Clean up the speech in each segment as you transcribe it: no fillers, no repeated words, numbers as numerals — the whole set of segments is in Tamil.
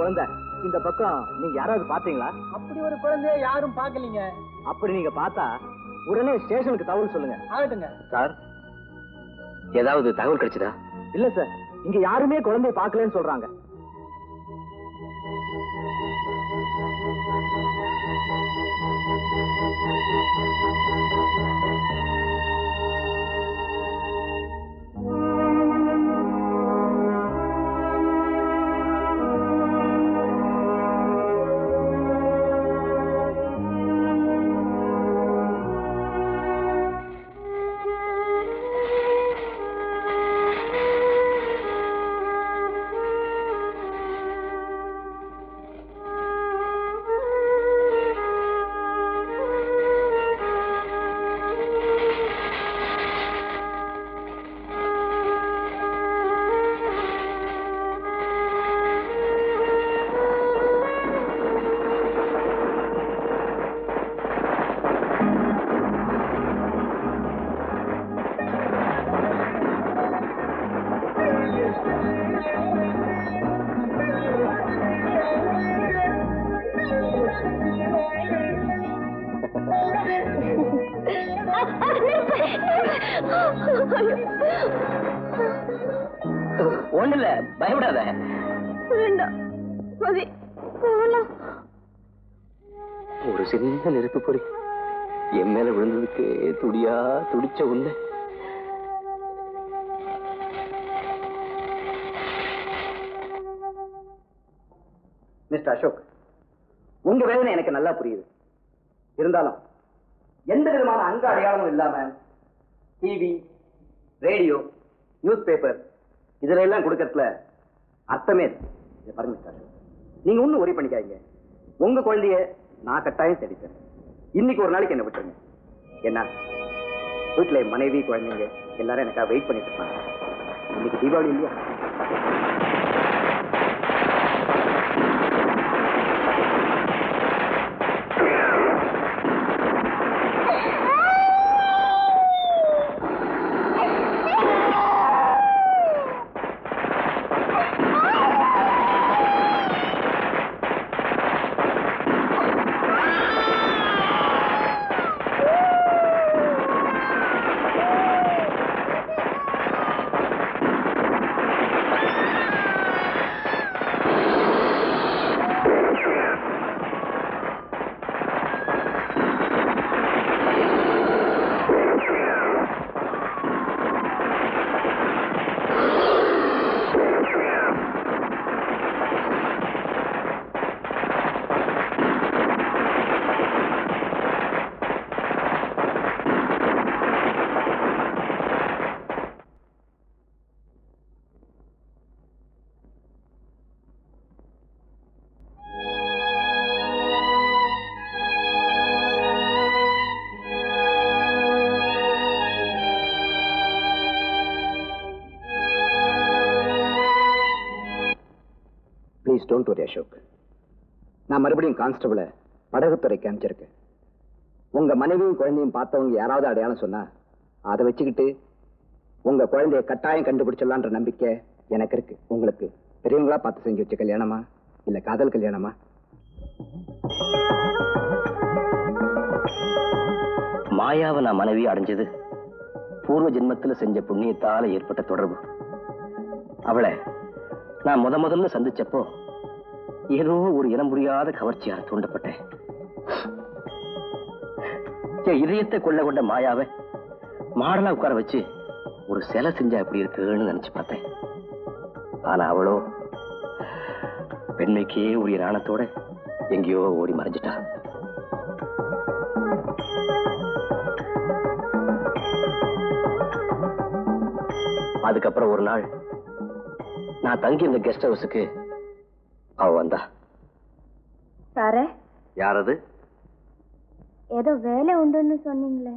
குழந்தை. இந்த பக்கம் நீங்க யாராவது பாத்தீங்களா? அப்படி ஒரு குழந்தைய யாரும் பாக்கலீங்க. அப்படி நீங்க பார்த்தா உடனே ஸ்டேஷனுக்கு தகவல் சொல்லுங்க. ஆகட்டுங்க சார். ஏதாவது தகவல் கிடைச்சதா? இல்ல சார், இங்க யாருமே குழந்தைய பார்க்கலன்னு சொல்றாங்க. ஒண்ணுல பயப்படாத. ஒரு சின்ன நெருப்பு பொறி என் மேல விழுந்ததுக்கு துடியா துடிச்ச உன்ன மிஸ்டர் அசோக், உங்க வேதனை எனக்கு நல்லா புரியுது. இருந்தாலும் எந்த விதமான அங்க அடையாளமும் இல்லாம டிவி, ரேடியோ, நியூஸ் பேப்பர் இதுல எல்லாம் கொடுக்கறதுல அர்த்தமே பாருங்க மிஸ்டர் அசோக், நீங்க ஒன்னும் ஒரி பண்ணிக்காதீங்க. உங்க குழந்தைய நான் கட்டாயம் தேடித்தேன். இன்னைக்கு ஒரு நாளைக்கு என்ன விட்டுருங்க. என்ன வீட்டுல மனைவி குழந்தைங்க எல்லாரும் எனக்காக வெயிட் பண்ணிட்டு இருப்பாங்க. இன்னைக்கு தீபாவளி இல்லையா? Don't worry, Ashok. நான் மறுபடியும் கான்ஸ்டபிளை படகுத்துறைக்கு அனுப்பிச்சிருக்கேன். உங்க மனைவியும் குழந்தையும் பார்த்தவங்க யாராவது அடையாளம் சொன்னா அதை வச்சுக்கிட்டு உங்க குழந்தைய கட்டாயம் கண்டுபிடிச்சிடலான்ற நம்பிக்கை எனக்கு இருக்கு. உங்களுக்கு பெரியவங்களா பார்த்து செஞ்சு வச்ச கல்யாணமா இல்ல காதல் கல்யாணமா? மாயாவை நான் மனைவி அடைஞ்சது பூர்வ ஜென்மத்தில் செஞ்ச புண்ணியத்தால ஏற்பட்ட தொடர்பு. அவளை நான் முதல்ல சந்திச்சப்போ ஏதோ ஒரு இனம் புரியாத கவர்ச்சியால் தூண்டப்பட்டேன். என் இதயத்தை கொண்ட மாயாவை மாடலா உட்கார வச்சு ஒரு சிலை செஞ்சா எப்படி இருக்குன்னு நினைச்சு பார்த்தேன். ஆனா அவளோ பெண்மைக்கே உரிய நாணத்தோட எங்கேயோ ஓடி மறைஞ்சிட்டா. அதுக்கப்புறம் ஒரு நாள் நான் தங்கி இந்த கெஸ்ட் ஹவுஸுக்கு அவ வந்தா. சாரே, யாரது? ஏதோ வேலை உண்டுன்னு சொன்னீங்களே,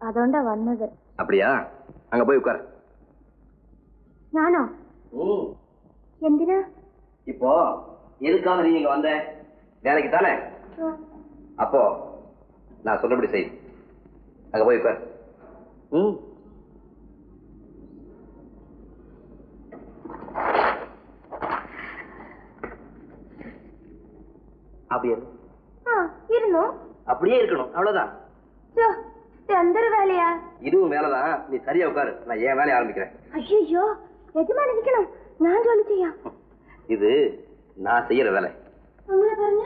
அதோண்ட வந்தது. அப்படியா? அங்க போய் உட்கார. ஞானா? எந்தினா? இப்போ எதுக்காக நீங்க இங்க வந்த? வேலைக்கு தானே? அப்போ நான் சொன்னபடி செய். அங்க போய் உட்கார். அப்படியே இருந்தோம். அப்படியே இருக்கணும், அவ்வளவுதான். எந்த வேலையா? இதுவும் வேலைதான். நீ சரியா உட்காரு, நான் என் வேலையை ஆரம்பிக்கிறேன். ஐயோ, எதுமா நினைக்கணும்? நான் சொல்லிச்சியா? இது நான் செய்யற வேலை. பாருங்க,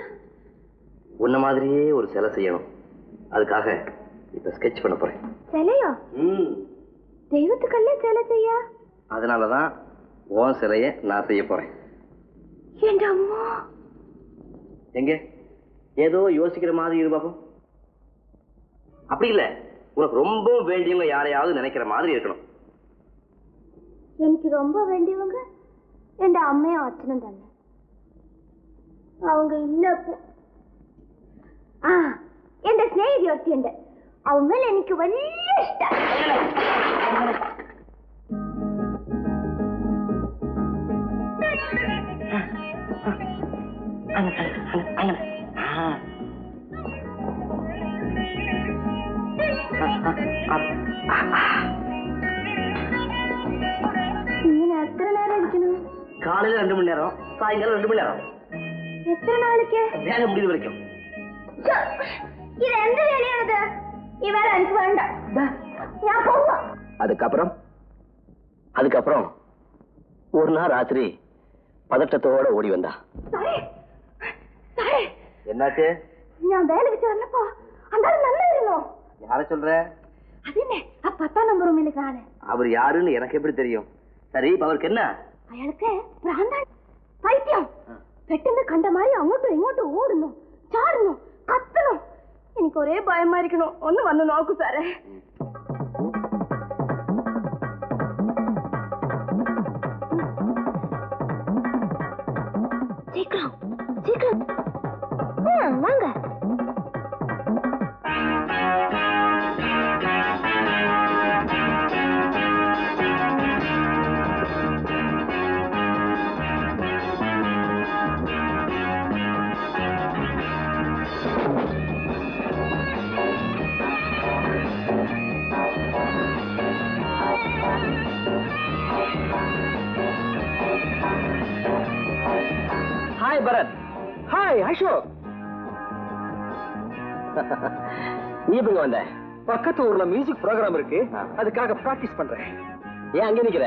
உன்ன மாதிரியே ஒரு சிலை செய்யணும். அதுக்காக இப்ப ஸ்கெட்ச் பண்ண போறேன். சிலையா? தெய்வத்துக்கல்ல சிலை செய்ய? அதனாலதான் உன் சிலைய நான் செய்ய போறேன். என் அம்மா எங்க ஏதோ யோசிக்கிற மாதிரி இரு பாப்போம். அப்படி இல்ல, உனக்கு ரொம்ப வேண்டியவங்க யாரையாவது நினைக்கிற மாதிரி இருக்கணும். எனக்கு ரொம்ப வேண்டியவங்க என் அம்மையும் அച്ഛനും தானே. அவங்க இல்ல. என் ஸ்நேகிதி ஒருத்தியுണ്ട്. அவன் மேல எனக்கு വലിയ இஷ்டம். இങ്ങനെ எத்தனை நேரம் இருக்கணும்? காலையில 2 மணி நேரம், சாயங்காலம் 2 மணி நேரம். எத்தனை நாளைக்கு? வேலை முடிவு வரைக்கும். இது எந்த வேலையானது? இவர எனக்கு வேண்டாம், நான் போவேன். அதுக்கப்புறம் ஒரு நாள் ராத்திரி பதட்டத்தோட ஓடி வந்தா. என்னாச்சு? நான் வேலைக்கு சேர்ந்தப்போ அந்த நல்லா இருந்தோம். யார சொல்ற? அது என்ன, 10ஆம் நம்பர் ரூமில் இருக்கானே. அவர் யாருன்னு எனக்கு எப்படி தெரியும்? சரி, அவருக்கு என்ன? அயாளுக்கு பிராந்தம், பைத்தியம். பெட்டுன்னு கண்ட மாதிரி அங்கோட்டும் இங்கோட்டும் ஓடணும், சாடணும், கத்தணும். எனக்கு ஒரே பயமா இருக்கணும். ஒண்ணு வந்து நோக்கு சார. சீக்கிரம் சீக்கிரம் வாங்க. ஹாய் பரத். ஹாய் அசோக். நீ எப்படி வந்த? பக்கத்து ஊர்ல மியூசிக் ப்ரோக்ராம் இருக்கு, அதுக்காக பிராக்டிஸ் பண்றேன். ஏன் அங்கே நிக்கிற?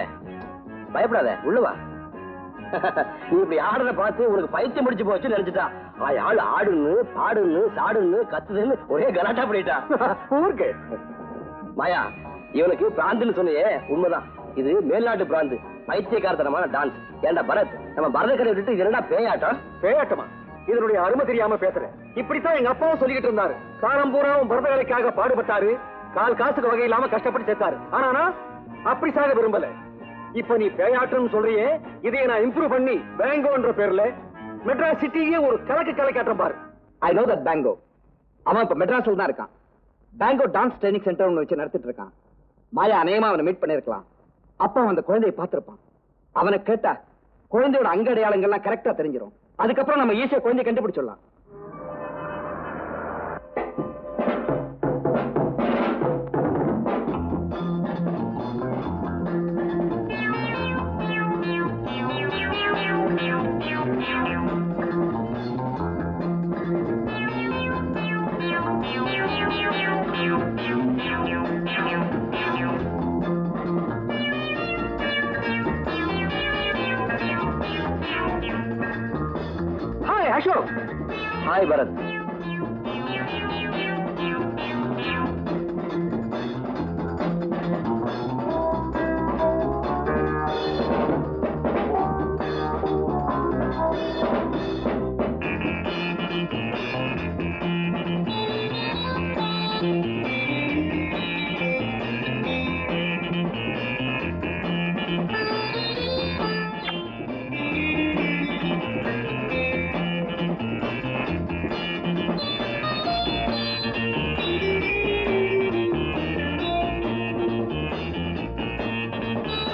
பயப்படாத, உள்ள வா. நீ இப்படி ஆடுறத பார்த்து உனக்கு பைத்தியம் முடிச்சு போச்சு நினைச்சிட்டா. ஆள் ஆடுன்னு பாடுன்னு சாடுன்னு கத்துதுன்னு ஒரே கலாட்டா பண்ணிட்டா. ஊருக்கு மாயா, இவனுக்கு பிராந்துன்னு சொன்னியே, உண்மைதான். இது மேல்நாட்டு பிராந்து, பைத்தியக்காரத்தனமான டான்ஸ். ஏண்டா பரத், நம்ம பரதக்கரை விட்டு இது என்னடா பேயாட்டம்? பேயாட்டமா? இதனுடைய அருமை தெரியாம பேசுறேன். இப்படித்தான் எங்க அப்பாவும் சொல்லிக்கிட்டு இருந்தாரு. காலம் பூராவும் பரதக்கலைக்காக பாடுபட்டாரு, கால் காசுக்கு வகை இல்லாம கஷ்டப்பட்டு சேர்த்தாரு. ஆனா அப்படி சாக விரும்பல. இப்ப நீ பேயாட்டம் சொல்றியே, இதையே நான் இம்ப்ரூவ் பண்ணி பேங்கோன்ற பேர்ல மெட்ராஸ் சிட்டியே ஒரு கலக்காட்டம் பாரு. I know that பேங்கோ. அவன் இப்ப மெட்ராஸ்ல தான் இருக்கான். பேங்கோ டான்ஸ் ட்ரைனிங் சென்டர் ஒன்று வச்சு நடத்திட்டு இருக்கான். மாயா அநேகமா அவனை மீட் பண்ணிருக்கலாம். அப்ப அவன் அந்த குழந்தையை பார்த்திருப்பான். அவனை கேட்டா குழந்தையோட அங்க அடையாளங்கள்லாம் கரெக்டா தெரிஞ்சிடும். அதுக்கப்புறம் நம்ம ஈஸியா குழந்தைய கண்டுபிடிச்சிடலாம். Hi, Ashok. Hi, Bharat.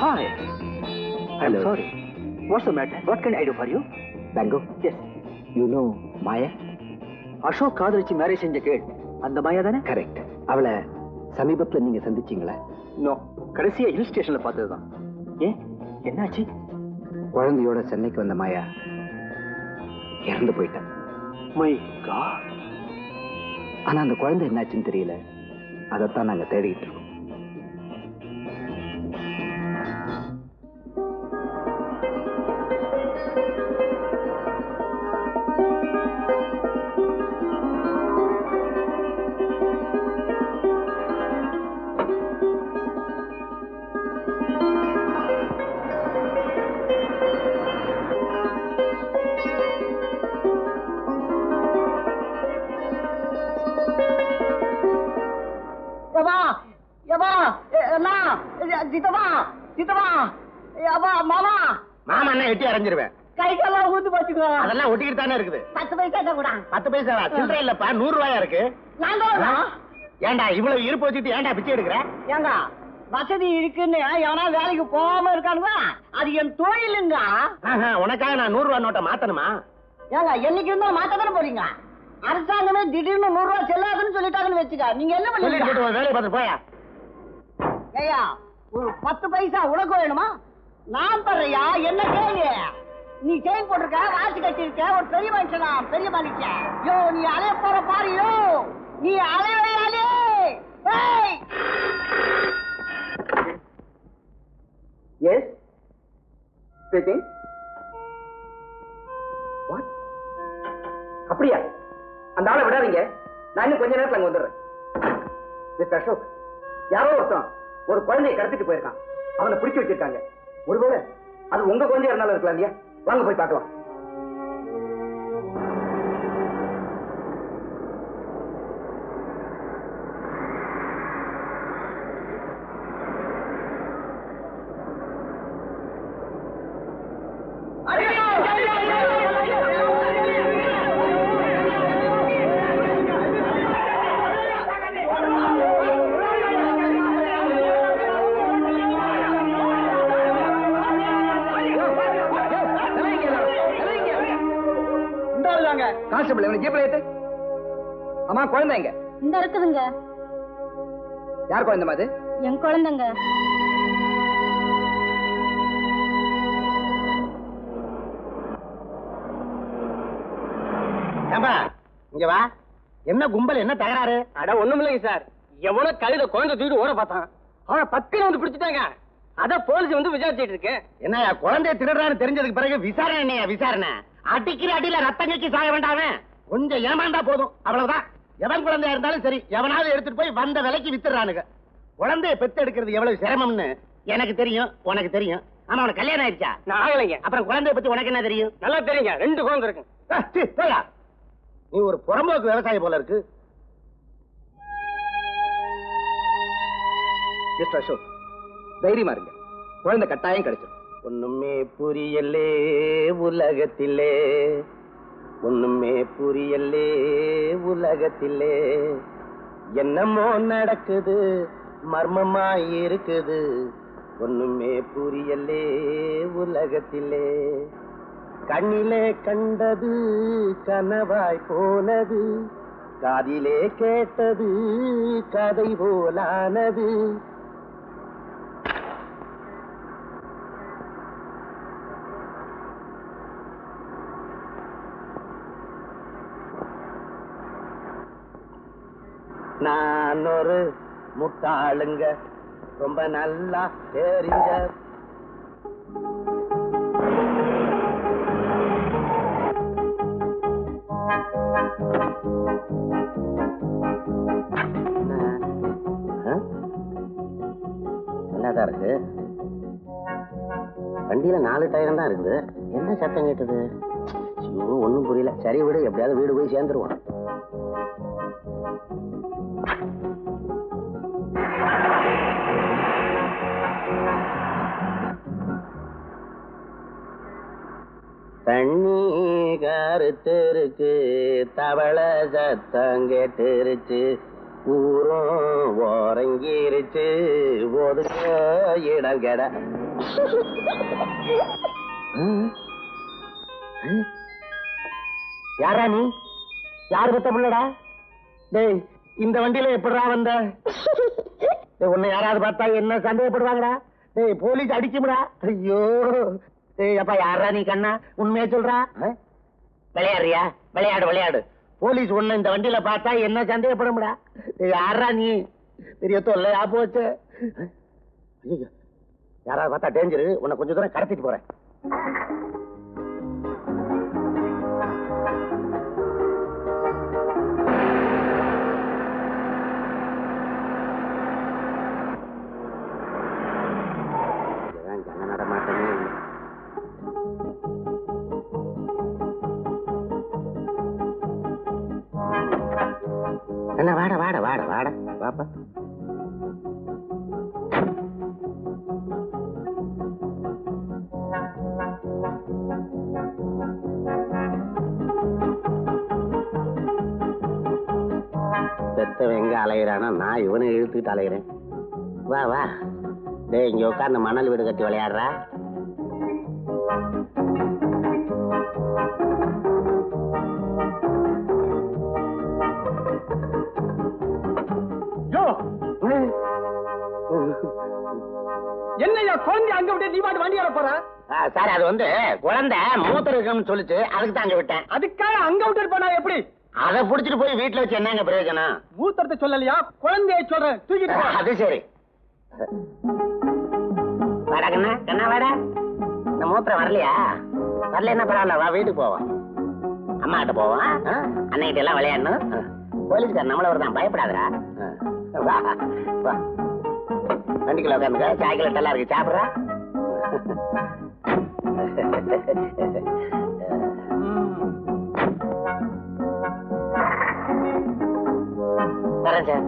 Hi. I'm sorry. What's the matter? What can I do for you? Bango? Yes. You know Maya? Ashok காதலிச்சு மேரேஜ் செஞ்ச கேள் அந்த மாயா தானே? கரெக்ட். அவளை சமீபத்துல நீங்க சந்திச்சீங்களா? நோ, கடைசியா ஹில் ஸ்டேஷன்ல பார்த்ததுதான். ஏன், என்னாச்சு? குழந்தையோட சென்னைக்கு வந்த மாயா இறந்து போயிட்டான். My God. ஆனா அந்த குழந்தை என்னாச்சுன்னு தெரியல. அதைத்தான் நாங்க தேடிட்டு இருக்கோம். மாமா என்ன எட்டி அரைஞ்சிருவேன். கைக்கெல்லாம் ஊத்து போச்சுக்கோ. அதெல்லாம் ஒட்டிக்கிட்டு தானே இருக்குது. 10 பைசா கூட 10 பைசாவா? சில்லறை இல்லப்பா, 100 ரூபாயா இருக்கு. ஏண்டா இவ்வளவு இருப்பு வச்சுட்டு ஏன்டா பிச்சை எடுக்கிற? ஏங்க வசதி இருக்குன்னு எவனா வேலைக்கு போகாம இருக்கானுங்களா? அது என் தொழிலுங்க. உனக்காக நான் 100 ரூபாய் நோட்டை மாத்தணுமா? ஏங்க என்னைக்கு இருந்தா மாத்ததானே போறீங்க. அரசாங்கமே திடீர்னு 100 ரூபாய் செல்லாதுன்னு சொல்லிட்டாங்கன்னு வச்சுக்க. நீங்க என்ன பண்ணுவீங்க? வேலையை பார்த்து போயா. ஐயா ஒரு 10 பைசா உனக்கு வேணுமா? நான் தர்றையா. என்ன கேள்வி? நீ செயின் போட்டிருக்க, வாட்சி கட்டி இருக்க, ஒரு பெரிய மனுஷனா, பெரிய மனுஷன். யோ நீ அலைய போற பாரு. நீ அலையாலே. Yes speaking. வாட்? அப்படியா? அந்த ஆளை விடாதீங்க. நான் இன்னும் கொஞ்ச நேரத்துல அங்க வந்துடுறேன். மிஸ்டர் அசோக், யாரோ ஒருத்தன் ஒரு குழந்தையை கடத்திட்டு போயிருக்கான். அவனை பிடிச்சு வச்சிருக்காங்க. ஒருவேளை அது உங்க குழந்தையா இருந்தாலும் இருக்கலாம் இல்லையா? வாங்க போய் பார்க்கலாம். கான்ஸ்டபிள், இவனை ஜீப்ல ஏத்து. அம்மா குழந்தை எங்க? இந்த இருக்குதுங்க. யார் குழந்தை அது? என் குழந்தைங்க. ஏம்பா இங்க வா. என்ன கும்பல், என்ன தகராறு? அட ஒண்ணும் இல்லைங்க சார். எவனோ கழுத குழந்தை தூக்கிட்டு ஓட பார்த்தான். அவனை பத்திரம் வந்து பிடிச்சிட்டாங்க. அதான் போலீஸ் வந்து விசாரிச்சுட்டு இருக்கு. என்ன குழந்தைய திருடுறான்னு தெரிஞ்சதுக்கு பிறகு விசாரணை என்னையா விசாரணை? அடிக்கிற அடியில ரத்தம் கக்கி சாக வேண்டாமே. கொஞ்சம் ஏமாந்தா போதும், அவ்வளவுதான். எவன் குழந்தையா இருந்தாலும் சரி, எவனாவது எடுத்துட்டு போய் வந்த விலைக்கு வித்துறானுங்க. குழந்தைய பெத்து எடுக்கிறது எவ்வளவு சிரமம்னு எனக்கு தெரியும், உனக்கு தெரியும். ஆமா, உனக்கு கல்யாணம் ஆயிடுச்சா? நான் ஆகலைங்க. அப்புறம் குழந்தைய பத்தி உனக்கு என்ன தெரியும்? நல்லா தெரியுங்க. 2 குழந்தை இருக்கு. நீ ஒரு புறம்போக்கு விவசாயி போல இருக்கு. மிஸ்டர் அசோக், தைரியமா இருங்க. குழந்தை கட்டாயம் கிடைச்சிடும். ஒண்ணுமே புரியலே உலகத்திலே, ஒண்ணுமே புரியலே உலகத்திலே, என்னமோ நடக்குது மர்மமாய் இருக்குது, ஒண்ணுமே புரியலே உலகத்திலே. கண்ணிலே கண்டது கனவாய் போனது, காதிலே கேட்டது கதை போலானது. நான் ஒரு முட்டாளுங்க, ரொம்ப நல்லா தெரிஞ்ச. நல்லாதான் இருக்கு. வண்டியில 4 டயரம் தான் இருக்குது. என்ன சத்தம் கேட்டது? ஒன்னும் புரியல. சரி விடு, எப்படியாவது வீடு போய் சேர்ந்துருவோம். தண்ணி கருத்திருக்கு, தவளை சத்தம் கேட்டுருச்சு, ஊரும் ஓரங்கிருச்சு, ஒதுங்க இடம் கெட. யாரா நீ? யாரு பத்த புள்ளடா? டேய், இந்த வண்டியில எப்படிடா வந்த? உன்னை யாராவது பார்த்தா என்ன சந்தேகப்படுவாங்கடா? டேய், போலீஸ் அடிக்கும்டா. ஐயோ, டேய் அப்பா, யாரா நீ? கண்ணா, உண்மையா சொல்றா? விளையாடுறியா? விளையாடு விளையாடு. போலீஸ் ஒண்ணு இந்த வண்டியில பார்த்தா என்ன சந்தேகப்படும்டா? யாரா நீ? பெரிய தொல்லையா போச்சு. யாராவது பார்த்தா டேஞ்சரு. உன்னை கொஞ்சம் தூரம் கடத்திட்டு போறேன். ஜன நடமாட்டமே இல்லை. என்ன வாட வாட வாட வாட வாப்பா. பெத்தவன் எங்க அலையிறானா? நான் இவனை இழுத்துக்கிட்டு அலையிறேன். வா வா. டேய், இங்க உட்காந்து மணல் வீடு கட்டி விளையாடுறா. என்னையா குழந்தை அங்க விட்டு நீ பாட்டு வண்டி போற? சார், அது வந்து குழந்தை மூத்தர் இருக்குன்னு சொல்லிச்சு, அதுக்கு தான் அங்க விட்டேன். அதுக்காக அங்க விட்டு போனா எப்படி? அதை புடிச்சிட்டு போய் வீட்டுல வச்சு என்னங்க பிரயோஜனம்? மூத்தரத்தை சொல்லலையா, குழந்தைய சொல்றேன், தூக்கிட்டு போ. அது சரி. வாடா கண்ணா, கண்ணா வாடா. இந்த மூத்திரம் வரலையா? வரல என்ன பரவாயில்ல, வா வீட்டுக்கு போவோம். அம்மா கிட்ட போவோம். அன்னைகிட்ட எல்லாம் விளையாடணும். போலீஸ்கார் நம்மள வருதான், பயப்படாதரா. வா வா. வண்டிக்குள்ள உட்காந்துக்க, சாய்க்கில் எல்லாம் இருக்கு, சாப்பிடுறா. வரேன் சார்.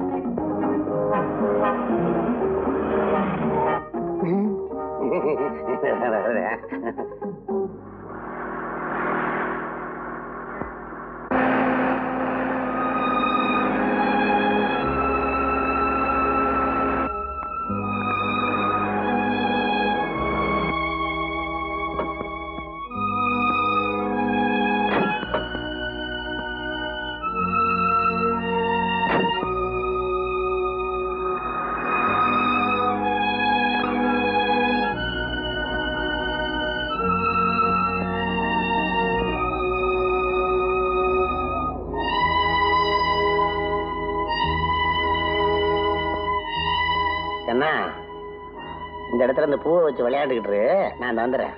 இந்த இடத்துல இந்த பூவை வச்சு விளையாண்டுக்கிட்டு நான் வந்துடுறேன்.